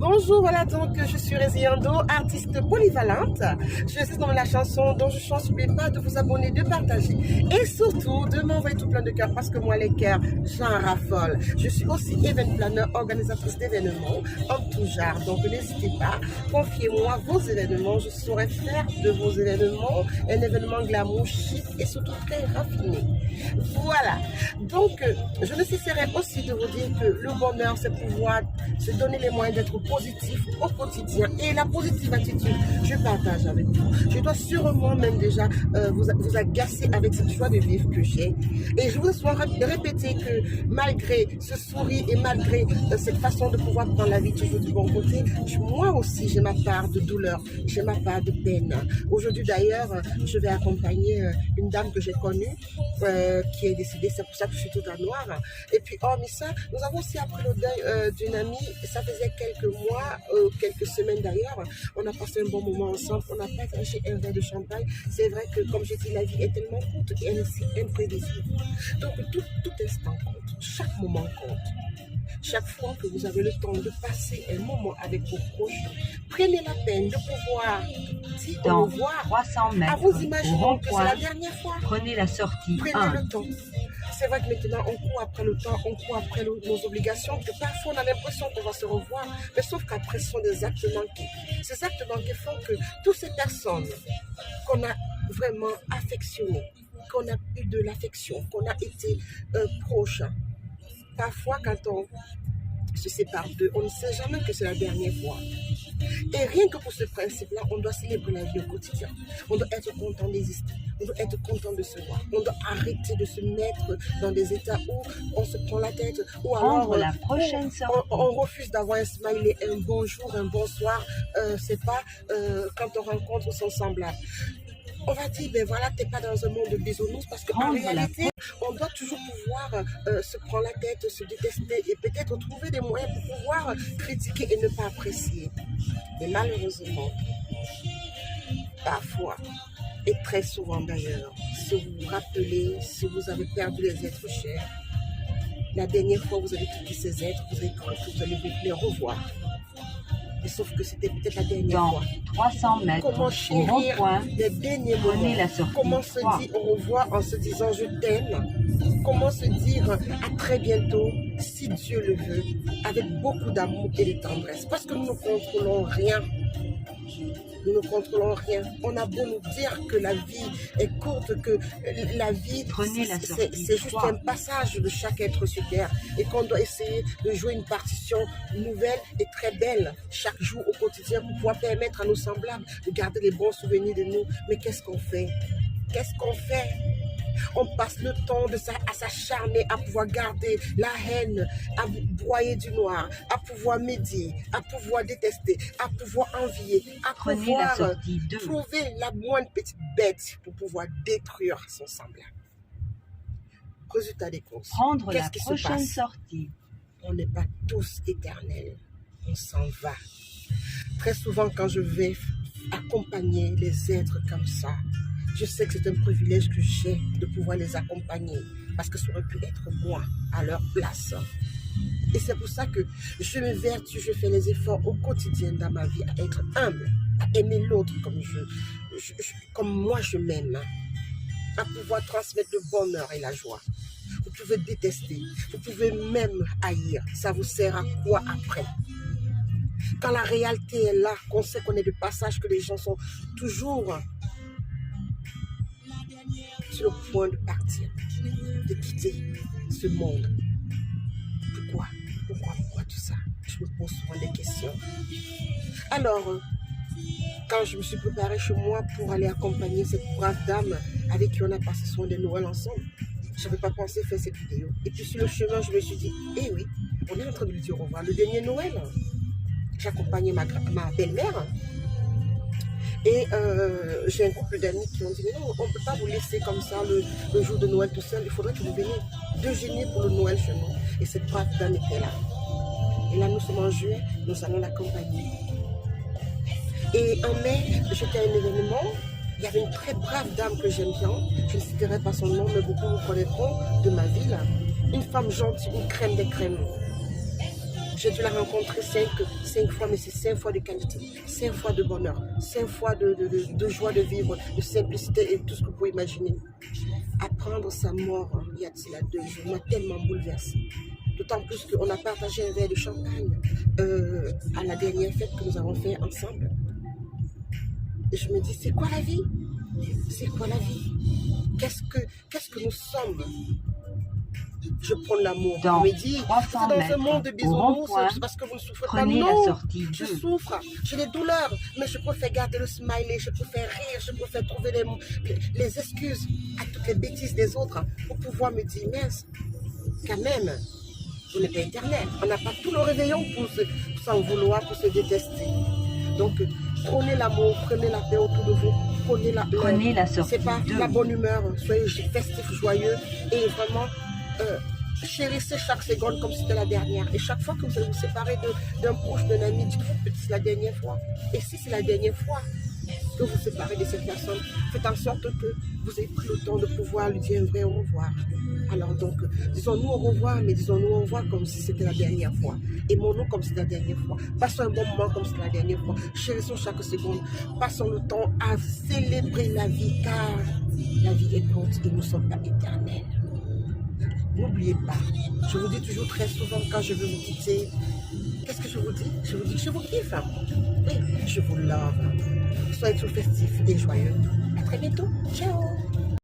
Bonjour, voilà donc je suis Résiando, artiste polyvalente. Je suis dans la chanson dont je chante. N'oubliez pas de vous abonner, de partager et surtout de m'envoyer tout plein de cœur parce que moi les cœurs j'en raffole. Je suis aussi event planner, organisatrice d'événements en tout genre. Donc n'hésitez pas, confiez-moi vos événements. Je saurai faire de vos événements un événement glamour, chic et surtout très raffiné. Voilà, donc je ne cesserai aussi de vous dire que le bonheur c'est pouvoir se donner les moyens d'être positif au quotidien et la positive attitude, je partage avec vous. Je dois sûrement même déjà vous agacer avec cette joie de vivre que j'ai. Et je vous souhaite répéter que malgré ce sourire et malgré cette façon de pouvoir prendre la vie toujours du bon côté, moi aussi j'ai ma part de douleur, j'ai ma part de peine. Aujourd'hui d'ailleurs, je vais accompagner une dame que j'ai connue qui est décédée, c'est pour ça que je suis toute en noir. Et puis hormis ça, nous avons aussi appris le deuil d'une amie, ça faisait quelques mois, quelques semaines d'ailleurs, on a passé un bon moment ensemble, on a partagé un verre de champagne. C'est vrai que comme j'ai dit, la vie est tellement courte et elle est si imprévisible. Donc tout instant compte, chaque moment compte. Chaque fois que vous avez le temps de passer un moment avec vos proches, prenez la peine de pouvoir dire au revoir 300 mètres, à vos imaginants que c'est la dernière fois. Prenez la sortie Prenez 1. le temps. C'est vrai que maintenant, on court après le temps, on court après nos obligations, que parfois on a l'impression qu'on va se revoir, mais sauf qu'après, ce sont des actes manqués. Ces actes manqués font que toutes ces personnes qu'on a vraiment affectionnées, qu'on a eu de l'affection, qu'on a été proches, parfois quand on se sépare d'eux, on ne sait jamais que c'est la dernière fois. Et rien que pour ce principe-là, on doit célébrer la vie au quotidien. On doit être content d'exister. On doit être content de se voir. On doit arrêter de se mettre dans des états où on se prend la tête, ou alors la prochaine sortie. on refuse d'avoir un smiley, un bonjour, un bonsoir. C'est pas quand on rencontre son semblable. On va dire, ben voilà, t'es pas dans un monde de bisounours parce qu'en réalité, on doit toujours pouvoir se prendre la tête, se détester et peut-être trouver des moyens pour pouvoir critiquer et ne pas apprécier. Mais malheureusement, parfois, et très souvent d'ailleurs, si vous vous rappelez, si vous avez perdu les êtres chers, la dernière fois vous avez quitté ces êtres, vous avez cru que vous allez les revoir. Et sauf que c'était peut-être la dernière fois. 300 mètres, comment chérir les derniers moments, comment se dire au revoir en se disant je t'aime, comment se dire à très bientôt si Dieu le veut, avec beaucoup d'amour et de tendresse, parce que nous ne contrôlons rien. Nous ne contrôlons rien. On a beau nous dire que la vie est courte, que la vie, c'est juste un passage de chaque être sur terre et qu'on doit essayer de jouer une partition nouvelle et très belle chaque jour au quotidien pour pouvoir permettre à nos semblables de garder les bons souvenirs de nous. Mais qu'est-ce qu'on fait? Qu'est-ce qu'on fait? On passe le temps à s'acharner, à pouvoir garder la haine, à broyer du noir, à pouvoir médire, à pouvoir détester, à pouvoir envier, à pouvoir trouver la moindre petite bête pour pouvoir détruire son semblable. Résultat des courses. Qu'est-ce qui se passe? Sortie. On n'est pas tous éternels. On s'en va. Très souvent, quand je vais accompagner les êtres comme ça, je sais que c'est un privilège que j'ai de pouvoir les accompagner parce que ça aurait pu être moi à leur place. Et c'est pour ça que je m'évertue, je fais les efforts au quotidien dans ma vie à être humble, à aimer l'autre comme moi je m'aime, à pouvoir transmettre le bonheur et la joie. Vous pouvez détester, vous pouvez même haïr. Ça vous sert à quoi après? Quand la réalité est là, qu'on sait qu'on est de passage, que les gens sont toujours sur le point de partir, de quitter ce monde. Pourquoi tout ça? Je me pose souvent des questions. Alors, quand je me suis préparée chez moi pour aller accompagner cette brave dame avec qui on a passé soin de Noël ensemble, je n'avais pas pensé faire cette vidéo. Et puis sur le chemin, je me suis dit, eh oui, on est en train de lui dire au revoir. Le dernier Noël, j'accompagnais ma belle-mère. Et j'ai un couple d'amis qui ont dit, mais non, on ne peut pas vous laisser comme ça le jour de Noël tout seul. Il faudrait que vous veniez déjeuner pour le Noël chez nous. Et cette brave dame était là. Et là, nous sommes en juillet, nous allons l'accompagner. Et en mai, j'étais à un événement. Il y avait une très brave dame que j'aime bien. Je ne citerai pas son nom, mais beaucoup vous connaîtront de ma ville. Une femme gentille, une crème des crèmes. J'ai dû la rencontrer 5 fois, mais c'est 5 fois de qualité, 5 fois de bonheur, 5 fois de joie de vivre, de simplicité et tout ce que vous pouvez imaginer. Apprendre sa mort, hein, il y a de cela 2 jours, m'a tellement bouleversée. D'autant plus qu'on a partagé un verre de champagne à la dernière fête que nous avons fait ensemble. Et je me dis, c'est quoi la vie? C'est quoi la vie? Qu'est-ce que nous sommes? Je prends l'amour. Dans On me dit, 300 c'est dans ce mètres, monde de au bisounours, rond-point, c'est parce que vous ne souffrez pas. prenez la Non, sortie je 2. souffre, j'ai des douleurs, mais je préfère garder le smiley, je préfère rire, je préfère trouver les excuses à toutes les bêtises des autres pour pouvoir me dire, mince, quand même, on n'est pas éternel. On n'a pas tout le réveillon pour s'en vouloir, pour se détester. Donc, prenez l'amour, prenez la paix autour de vous, Prenez la sortie c'est pas 2. la bonne humeur, soyez festif, joyeux et vraiment chérissez chaque seconde comme si c'était la dernière. Et chaque fois que vous allez vous séparer d'un proche, d'un ami, dites-vous que c'est la dernière fois. Et si c'est la dernière fois que vous vous séparez de cette personne, faites en sorte que vous ayez pris le temps de pouvoir lui dire un vrai au revoir. Alors donc, disons-nous au revoir, mais disons-nous au revoir comme si c'était la dernière fois. Aimons-nous comme si c'était la dernière fois. Passons un bon moment comme si c'était la dernière fois. Chérissons chaque seconde. Passons le temps à célébrer la vie, car la vie est courte et nous ne sommes pas éternels. N'oubliez pas, je vous dis toujours très souvent quand je veux vous quitter, qu'est-ce que je vous dis? Je vous dis que je vous kiffe. Et je vous love. Soyez toujours festifs et joyeux. À très bientôt. Ciao.